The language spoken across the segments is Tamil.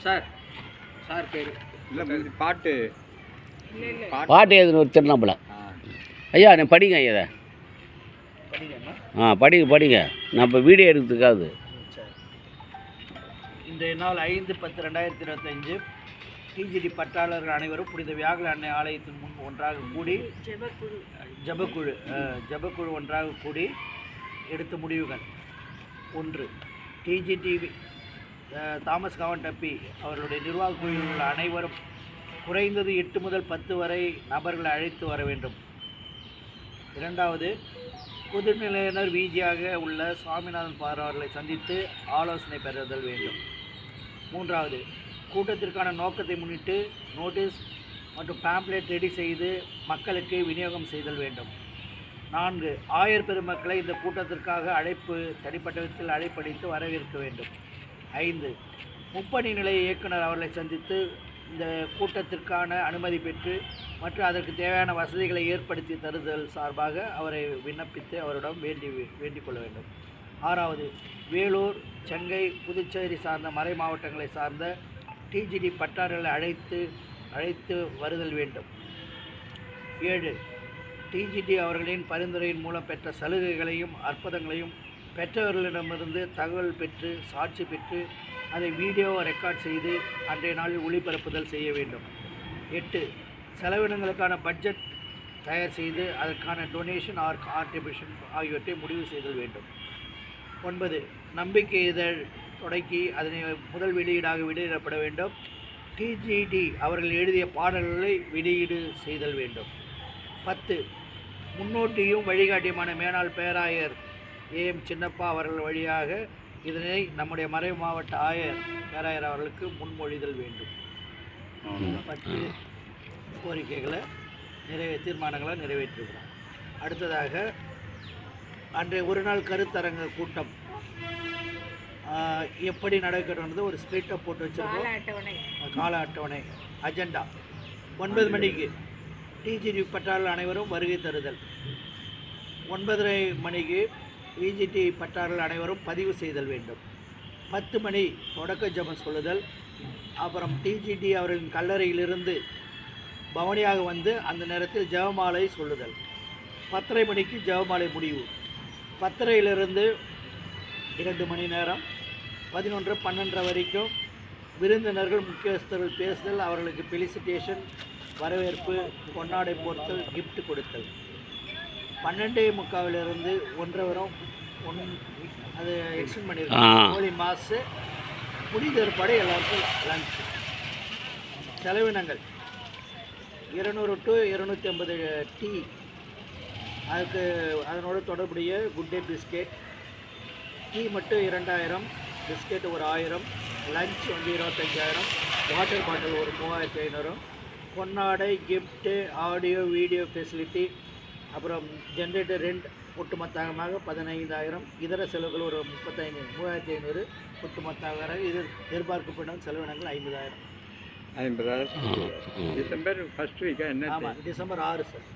சார் சார் பேர் இல்லை பாட்டு பாட்டு எழுதுன ஒரு திருநம்பல ஐயா நீ படிங்க ஐயா படிங்க நான் இப்போ வீடியோ எடுக்கிறதுக்காது. இன்றைய நாள் 5/10/2025 டிஜிடி பட்டாளர்கள் அனைவரும் புனித வியாகுல அன்னை ஆலயத்தின் முன் ஒன்றாக கூடி ஜபக்குழு ஒன்றாக கூடி எடுத்த முடிவுகள். 1. டிஜிடி தாமஸ் கவன் டப்பி அவர்களுடைய நிர்வாக குழுவில் உள்ள அனைவரும் குறைந்தது 8 முதல் 10 வரை நபர்களை அழைத்து வர வேண்டும். 2. பொதுநிலையினர் வீதியாக உள்ள சுவாமிநாதன் பார் அவர்களை சந்தித்து ஆலோசனை பெறுதல் வேண்டும். 3. கூட்டத்திற்கான நோக்கத்தை முன்னிட்டு நோட்டீஸ் மற்றும் பேம்ப்ளெட் ரெடி செய்து மக்களுக்கு விநியோகம் செய்தல் வேண்டும். 4. ஆயர் பெருமக்களை இந்த கூட்டத்திற்காக தனிப்பட்ட விதத்தில் அழைப்படித்து வரவேற்க வேண்டும். 5. முப்பணி நிலைய இயக்குனர் அவர்களை சந்தித்து இந்த கூட்டத்திற்கான அனுமதி பெற்று மற்றும் அதற்கு தேவையான வசதிகளை ஏற்படுத்தி தருதல் சார்பாக அவரை விண்ணப்பித்து அவரிடம் வேண்டிக் கொள்ள வேண்டும். 6. வேலூர், செங்கை, புதுச்சேரி சார்ந்த மறை மாவட்டங்களை சார்ந்த டிஜிடி பட்டாளர்களை அழைத்து வருதல் வேண்டும். 7. டிஜிடி அவர்களின் பரிந்துரையின் மூலம் பெற்ற சலுகைகளையும் அற்புதங்களையும் பெற்றவர்களிடமிருந்து தகவல் பெற்று சாட்சி பெற்று அதை வீடியோ ரெக்கார்ட் செய்து அன்றைய நாளில் ஒளிபரப்புதல் செய்ய வேண்டும். 8. செலவினங்களுக்கான பட்ஜெட் தயார் செய்து அதற்கான டொனேஷன் ஆர் கான்ட்ரிபியூஷன் ஆகியவற்றை முடிவு செய்தல் வேண்டும். 9. நம்பிக்கை இதழ் தொடக்கி அதனை முதல் வெளியிடப்பட வேண்டும். டிஜிடி அவர்கள் எழுதிய பாடல்களை வெளியீடு செய்தல் வேண்டும். 10. முன்னோட்டியும் வழிகாட்டியுமான மேனாள் பேராயர் ஏஎம் சின்னப்பா அவர்கள் வழியாக இதனை நம்முடைய மறை மாவட்ட பேராயர் அவர்களுக்கு முன்மொழிதல் வேண்டும். 10 கோரிக்கைகளை தீர்மானங்களை நிறைவேற்றுகிறோம். அடுத்ததாக அன்றைய ஒரு நாள் கருத்தரங்க கூட்டம் எப்படி நடக்கணும்னு ஒரு ஸ்பிளிட்டை போட்டு வச்சுருக்கோம். கால அட்டவணை அஜெண்டா 9 மணிக்கு டிஜிடி பட்டாளர்கள் அனைவரும் வருகை தருதல். 9:30 மணிக்கு டிஜிடி பட்டாளர்கள் அனைவரும் பதிவு செய்தல் வேண்டும். 10 மணி தொடக்க ஜெபம் சொல்லுதல். அப்புறம் டிஜிடி அவர்களின் கல்லறையிலிருந்து பவனியாக வந்து அந்த நேரத்தில் ஜெபமாலை சொல்லுதல். 10:30 மணிக்கு ஜெபமாலை முடிவு. 10:30 2 மணி நேரம் 11-12 வரைக்கும் விருந்தினர்கள் முக்கியஸ்தர்கள் பேசுதல், அவர்களுக்கு ஃபெலிசிட்டேஷன், வரவேற்பு, பொன்னாடை போர்த்தல், கிஃப்ட் கொடுத்தல். 12:45 1 வரும் அது எக்ஸ்டெண்ட் பண்ணியிருக்கோம். கோழி மாசு முடிந்த ஏற்பாடு எல்லாருக்கும் லஞ்ச். செலவினங்கள் 200 to 250 டீ, அதுக்கு அதனோடு தொடர்புடைய குட் டே பிஸ்கெட். டீ மட்டும் 2000, பிஸ்கெட் ஒரு 1000, லஞ்ச் 25,000, வாட்டர் பாட்டில் ஒரு 3500, பொன்னாடை, கிஃப்ட்டு, ஆடியோ வீடியோ ஃபெசிலிட்டி, அப்புறம் ஜென்ரேட்டர் ரெண்ட் ஒட்டுமொத்தமாக 15,000, இதர செலவுகள் ஒரு 3,500 ஒட்டுமொத்தமாக. இது எதிர்பார்க்கப்படும் செலவினங்கள் 50,000. டிசம்பர் ஃபர்ஸ்ட் வீக்கா என்ன? ஆமாம், டிசம்பர் 6 சார்.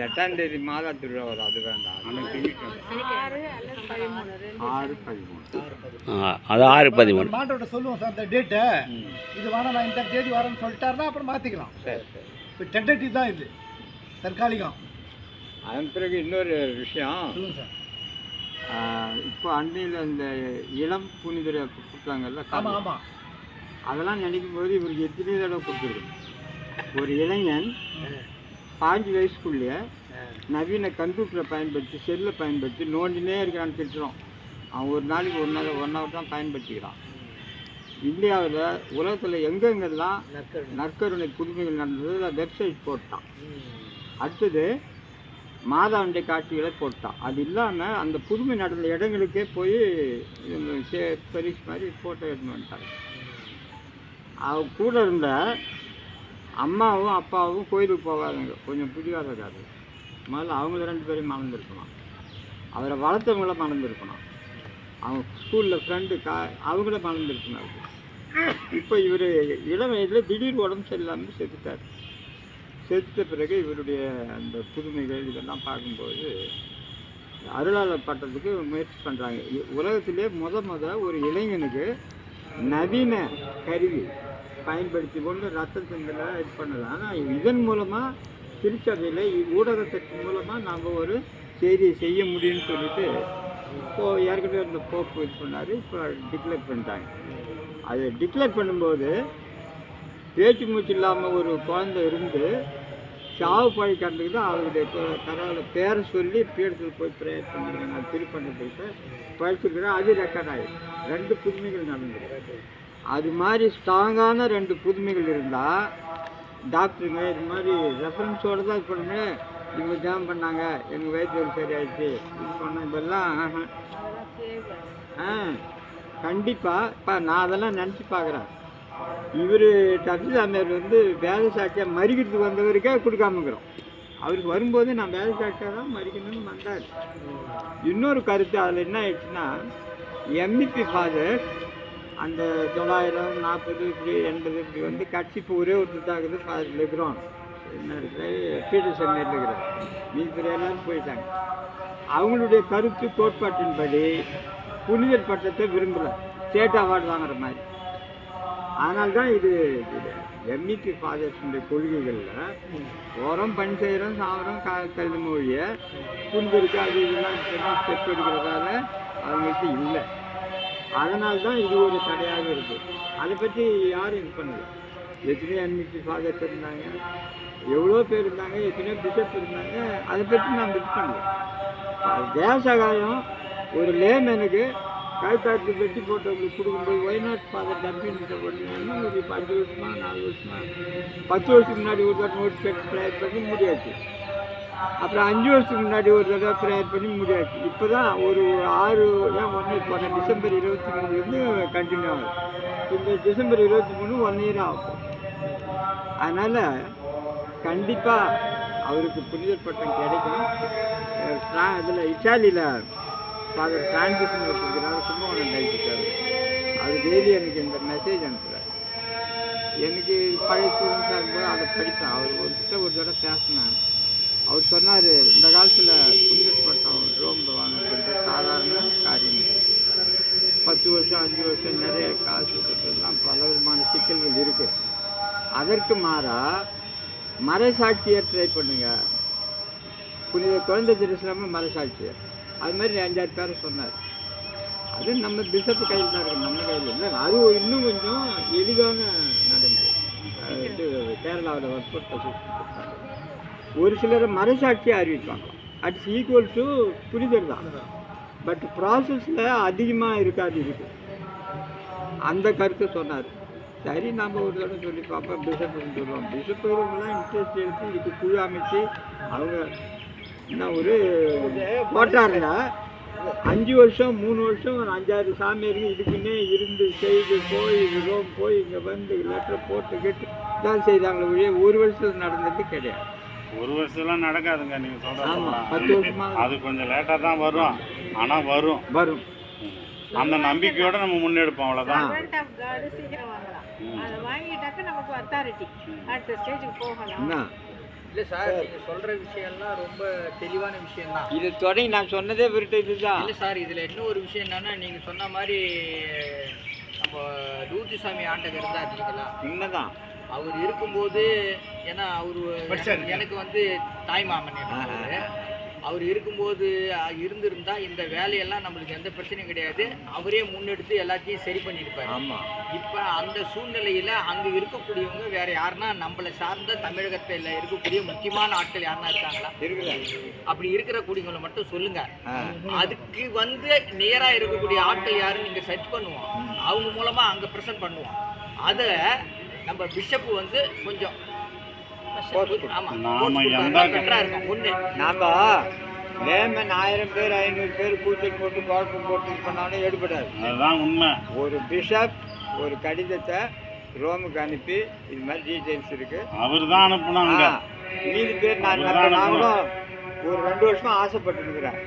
8ஆம் தேதி மாதா திருவிழா வரும். அது வேண்டாம், அது 6/13 மாட்டோட சொல்லுவோம் சார் அந்த டேட்டு. இது வேணாம், நான் இந்த தேதி வரேன்னு சொல்லிட்டாருன்னா அப்புறம் மாற்றிக்கலாம். இப்போ டென்டேட்டிவ் தான், இது தற்காலிகம். அதன் பிறகு இன்னொரு விஷயம் சொல்லுங்கள் சார். இப்போ அன்னையில் இந்த இளம் புனிதரை கொடுத்தாங்கல்ல. ஆமாம் ஆமாம், அதெல்லாம் நினைக்கும் போது இவருக்கு எத்தனை தடவை கொடுத்துருக்கு. ஒரு இளைஞன் 5 வயசுக்குள்ளே நவீன கம்ப்யூட்டரை பயன்படுத்தி செல்லை பயன்படுத்தி நோண்டினே இருக்கிறான்னு திட்டுறோம். அவன் ஒரு நாளைக்கு 1 hour தான் பயன்படுத்திக்கிறான். இந்தியாவில் உலகத்தில் எங்கெங்கெல்லாம் நற்கருணை புதுமைகள் நடந்தது வெப்சைட் போட்டான். அடுத்தது மாதாவுடைய காட்சிகளை போட்டான். அது இல்லாமல் அந்த புதுமை நடந்த இடங்களுக்கே போய் பரிசு மாதிரி ஃபோட்டோ எடுத்துன்னு வந்துட்டாங்க. அவன் கூட இருந்த அம்மாவும் அப்பாவும் கோயிலுக்கு போகாதுங்க, கொஞ்சம் பிடிவாதக்காரு. முதல்ல அவங்கள 2 பேரையும் மறந்துருக்கணும். அவரை வளர்த்தவங்கள மறந்துருக்கணும். அவங்க ஸ்கூலில் ஃப்ரெண்டு அவங்கள மறந்துருக்கணும். இப்போ இவர் இளம் வயதில் திடீர் உடம்பு சரியில்லாமல் செத்துட்டார். செத்த பிறகு இவருடைய அந்த புதுமைகள் இதெல்லாம் பார்க்கும்போது அருளாளர் பட்டத்துக்கு முயற்சி பண்ணுறாங்க. உலகத்திலே ஒரு இளைஞனுக்கு நவீன கருவி பயன்படுத்தி கொண்டு ரத்த சிந்தனை இது பண்ணுது. ஆனால் இதன் மூலமாக திருச்சபையில் ஊடகத்தின் மூலமாக நாம் ஒரு செய்தியை செய்ய முடியும்னு சொல்லிட்டு ஏற்கனவே இந்த போப்பு இது பண்ணார். இப்போ டிக்ளேர் பண்ணிட்டாங்க. அது டிக்ளேர் பண்ணும்போது பேச்சு மூச்சு இல்லாமல் ஒரு குழந்தை இருந்து சாவு பழிக்கிறதுக்கு தான் அவருடைய கடவுளை பேரை சொல்லி பீடத்தில் போய் ப்ரேயர் பண்ணிக்கிறேன். நான் திருப்பண்ணத்துக்கு பழிச்சிருக்கிறேன். அது ரெக்கார்ட் ஆகிடும். 2 புதுமைகள் நடந்தது. அது மாதிரி ஸ்ட்ராங்கான 2 புதுமைகள் இருந்தால் டாக்டருங்க இது மாதிரி ரெஃபரன்ஸோடு தான் இது பண்ணுங்க. இவங்க ஜாம் பண்ணாங்க, எங்கள் வயிற்று சரியாயிடுச்சு, இது பண்ண இதெல்லாம் கண்டிப்பாக. இப்போ நான் அதெல்லாம் நினச்சி பார்க்குறேன். இவர் தப்பிசாமியார் வேத சாட்சியாக மறிக்கிறதுக்கு வந்தவருக்கே கொடுக்காமக்கிறோம். அவருக்கு வரும்போது நான் வேத சாட்சியாக தான் மறிக்கணும்னு வந்தார். இன்னொரு கருத்து அதில் என்ன ஆயிடுச்சுன்னா, எம்இபி ஃபாதர் அந்த 940 இப்படி 80 இப்படி கட்சி இப்போ ஒரே ஒருத்தர் தான் இருக்குது. ஃபாதர் லெக்ரான் என்ன இருக்கிற பீட்டர் சென்னையில் இருக்கிறார். மீது எல்லாரும் போயிட்டாங்க. அவங்களுடைய கருத்து கோட்பாட்டின்படி புனிதர் பட்டத்தை விரும்பலை, ஸ்டேட் அவார்டு வாங்குற மாதிரி. அதனால்தான் இது எம்இபி ஃபாதர்ஸுடைய கொள்கைகளில் ஓரம் பணி செய்கிறோம், சாகிறோம், கல்வி மொழிய புனிதருக்கு அது இதெல்லாம் ஸ்டெப் எடுக்கிறதால அவங்களுக்கு இல்லை. அதனால்தான் இது ஒரு தடையாக இருக்குது. அதை பற்றி யாரும் இது பண்ணல. எத்தனையோ எம்இபி ஃபாதர்ஸ் இருந்தாங்க, எவ்வளோ பேர் இருந்தாங்க, எத்தனையோ பிஷப் இருந்தாங்க. அதை பற்றி நாம் இது பண்ணல. தேசகாயம் ஒரு லேமனுக்கு கழுத்தாட்டு வெட்டி போட்டவங்களுக்கு கொடுக்கும்போது ஒய்நாட் ஃபாதர் டப்பின்னு பண்ணிங்கன்னா ஒரு 5 வருஷமா 4 வருஷமா 10 வருஷத்துக்கு முன்னாடி ஒரு தடவை நோட்டிஃபைட் ப்ரேயர் பண்ணி முடியாச்சு. அப்புறம் 5 வருஷத்துக்கு முன்னாடி ஒரு தடவை ப்ரேயர் பண்ணி முடியாச்சு. இப்போ தான் ஒரு 6 1 போன டிசம்பர் 23 கண்டினியூ ஆகும். இந்த டிசம்பர் 23 1 இயர் ஆகும். அதனால் கண்டிப்பாக அவருக்கு புனிதர் பட்டம் கிடைக்கும். இதில் இட்டாலியில் ஃபாதர் டிரான்சிஷன் கொடுக்குறாரு, கும்பகோணம் டைட்டிருக்காரு. அவர் டெய்லி எனக்கு இந்த மெசேஜ் அனுப்புகிறார். எனக்கு பழைய ஸ்டூடெண்ட்ஸாக இருக்கும்போது அதை படிப்பேன். அவர் ஒரு தடவை பேசினேன். அவர் சொன்னார், இந்த காலத்தில் புனிதர் பட்டம் ரோமில் வாங்குறது சாதாரண காரியம். 10 வருஷம் 5 வருஷம் நிறைய காசு கொடுத்ததுலாம் பல விதமான சிக்கல்கள் இருக்குது. அதற்கு மாறாக மறைசாட்சியை ட்ரை பண்ணுங்க. புனித குழந்தை திருசலாமல் மறைசாட்சியை அது மாதிரி 5-6 பேரை சொன்னார். அது நம்ம பிஷப்பு கையில் தான் இருக்குது, நம்ம கையில் இல்லை. அது இன்னும் கொஞ்சம் எளிதான நடைமுறை. கேரளாவில் வற்புறுத்த ஒரு சிலரை மறைசாட்சியை அறிவிப்பாங்க. அட்ஸ் ஈக்குவல் டு புனிதர் தான். பட் ப்ராசஸில் அதிகமாக இருக்காது. இருக்குது அந்த கருத்தை சொன்னார். சரி, நம்ம ஒரு தடவை சொல்லி பார்ப்போம். பிஷப்புன்னு சொல்லுவோம். பிஷப்புலாம் இன்ட்ரெஸ்ட் எடுத்து இதுக்கு குழு அமைச்சு அவங்க என்ன ஒரு போட்டாருங்க. 5 வருஷம் 3 வருஷம் ஒரு 5-6 சாமியாருக்கு இதுக்குன்னே இருந்து செய்து போய் ரோம் போய் இங்கே வந்து லெட்டர் போட்டு கேட்டு தான் செய்தாங்களே ஒழிய 1 வருஷத்துக்கு நடந்தது கிடையாது. 1 வருஷம்லாம் நடக்காதுங்க. நீங்கள் சொல்கிறது. ஆமாம், 10 வருஷமாக அது கொஞ்சம் லேட்டாக தான் வரும். ஆனால் வரும். அந்த நம்பிக்கையோட நம்ம முன்னெடுப்போம். அவ்வளோதான். அதை வாங்கிட்டாக்க நமக்கு அத்தாரிட்டி அடுத்த ஸ்டேஜுக்கு போகலாம். இல்லை சார், நீங்கள் சொல்கிற விஷயம்லாம் ரொம்ப தெளிவான விஷயந்தான். இது தொடங்கி நான் சொன்னதே விருட்டு இதுதான். இல்லை சார், இதில் இன்னும் ஒரு விஷயம் என்னென்னா, நீங்கள் சொன்ன மாதிரி நம்ம லூர்துசாமி ஆண்டவர் இருந்தார் இல்லைங்களா? உண்மைதான். அவர் இருக்கும்போது, ஏன்னா அவர் எனக்கு தாய் மாமன். அவர் இருக்கும்போது இருந்திருந்தால் இந்த வேலையெல்லாம் நம்மளுக்கு எந்த பிரச்சனையும் கிடையாது. அவரே முன்னெடுத்து எல்லாத்தையும் சரி பண்ணியிருப்பார். ஆமாம். இப்போ அந்த சூழ்நிலையில் அங்கே இருக்கக்கூடியவங்க வேறு யாருன்னா நம்மளை சார்ந்த தமிழகத்தில் இருக்கக்கூடிய முக்கியமான ஆட்கள் யாருன்னா இருக்காங்களா? அப்படி இருக்கிற கூடியவங்களை மட்டும் சொல்லுங்கள். அதுக்கு நியராக இருக்கக்கூடிய ஆட்கள் யாருன்னு நீங்கள் சர்ச் பண்ணுவோம். அவங்க மூலமாக அங்கே ப்ரெசென்ட் பண்ணுவோம். அதை நம்ம பிஷப்பு கொஞ்சம் நாம லேமன் 1000 பேர் 500 பேர் கூச்சல் போட்டு குழப்பம் போட்டு பண்ணாலும் எடுபடாது. அதுதான் உண்மை. ஒரு பிஷப் ஒரு கடிதத்தை ரோமுக்கு அனுப்பி இது மாதிரி டீட்டெயில்ஸ் இருக்கு, அவர் தான் அனுப்புனாங்க. மீதி பேர் நாங்களும் ஒரு 2 வருஷமா ஆசைப்பட்டுருக்குறேன்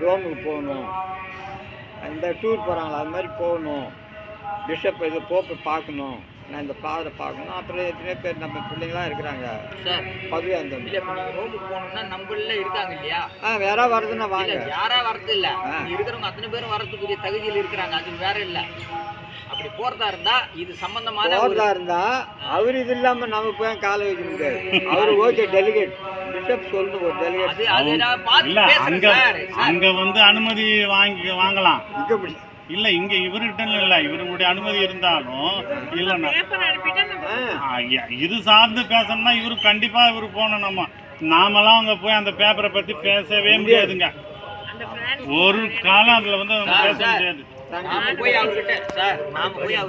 ரோமுக்கு போகணும், இந்த டூர் போகிறாங்களா அது மாதிரி போகணும், பிஷப் இதை போப்பை பார்க்கணும், நான் இந்த ஃப்ளாவரை பார்க்கணும். அப்புறம் எத்தனை பேர் நம்ம பிள்ளைங்களாம் இருக்கிறாங்க சார் பதவி அந்த இல்ல இப்ப நீங்க ரோமுக்கு போகணும்னா நம்மள இருக்காங்க இல்லையா? வேற வருதுன்னா வாங்க. இல்ல யாரா வரது இல்ல, இங்க இருக்கிறவங்க அத்தனை பேரும் வரதுக்குரிய தகுதியில் இருக்கிறாங்க. அது வேற இல்ல. அப்படி போறதா இருந்தா இது சம்பந்தமான போறதா இருந்தா அவர் இது இல்லாம நம்ம போய் காலை வைக்க முடியாது. அவரு ஓகே டெலிகேட் பிஷப் சொல்லணும் ஒரு டெலிகேட். அது நான் பார்த்து இல்ல பேசுறேன் அங்க சார். அங்க வந்து அனுமதி வாங்கலாம். நிக்க முடியும். இல்ல இங்க இவர்கிட்ட இல்ல, இவருடைய அனுமதி இருந்தாலும் இல்லைன்னா பேப்பர் அனுப்பிட்டா நம்ம இது சார்ந்து பேசணும்னா இவரு கண்டிப்பா இவரு போகணும். நாமெல்லாம் அங்க போய் அந்த பேப்பரை பத்தி பேசவே முடியாதுங்க. அந்த பிரான்ஸ் ஒரு காலம் அதுல வந்து நம்ம பேச சார், முடியாது. நாம போய் அவர்கிட்ட சார் நாம போய்